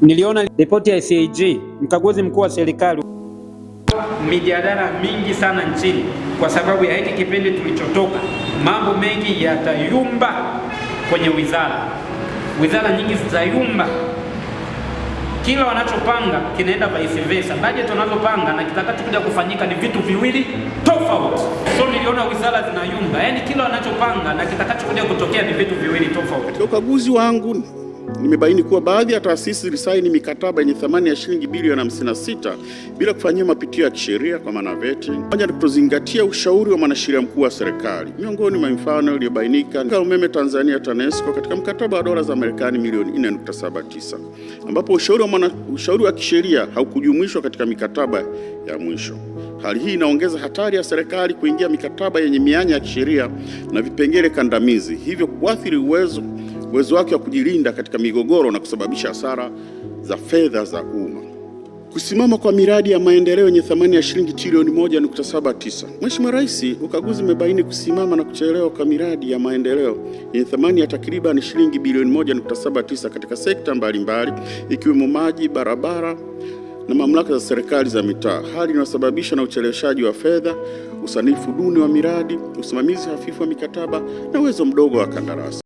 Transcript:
Niliona ripoti ya CAG, mkaguzi mkuu wa serikali, mijadala mingi sana nchini kwa sababu ya hiki kipindi tulichotoka. Mambo mengi yatayumba kwenye wizara nyingi zitayumba. Kila wanachopanga kinaenda vice versa. Budget wanazopanga na kitakachokuja kufanyika ni vitu viwili tofauti. So niliona wizara zinayumba, yani kila wanachopanga na kitakachokuja kutokea ni vitu viwili tofauti. Katika ukaguzi wangu nimebaini kuwa baadhi ya taasisi zilisaini mikataba yenye thamani ya shilingi bilioni 56 bila kufanyia mapitio ya kisheria kwa maana VETA, pamoja na kutozingatia ushauri wa mwanasheria mkuu wa serikali. Miongoni mwa mifano iliyobainika ni umeme Tanzania TANESCO katika mkataba wa dola za Marekani milioni 4.79 ambapo ushauri wa kisheria haukujumuishwa katika mikataba ya mwisho. Hali hii inaongeza hatari ya serikali kuingia mikataba yenye mianya ya kisheria na vipengele kandamizi, hivyo kuathiri uwezo wake wa kujilinda katika migogoro na kusababisha hasara za fedha za umma. Kusimama kwa miradi ya maendeleo yenye thamani ya shilingi trilioni 1.79. Mheshimiwa Rais, ukaguzi umebaini kusimama na kuchelewa kwa miradi ya maendeleo yenye thamani ya takriban shilingi bilioni 1.79 katika sekta mbalimbali ikiwemo maji, barabara na mamlaka za serikali za mitaa, hali inayosababishwa na ucheleweshaji wa fedha, usanifu duni wa miradi, usimamizi hafifu wa mikataba na uwezo mdogo wa kandarasi.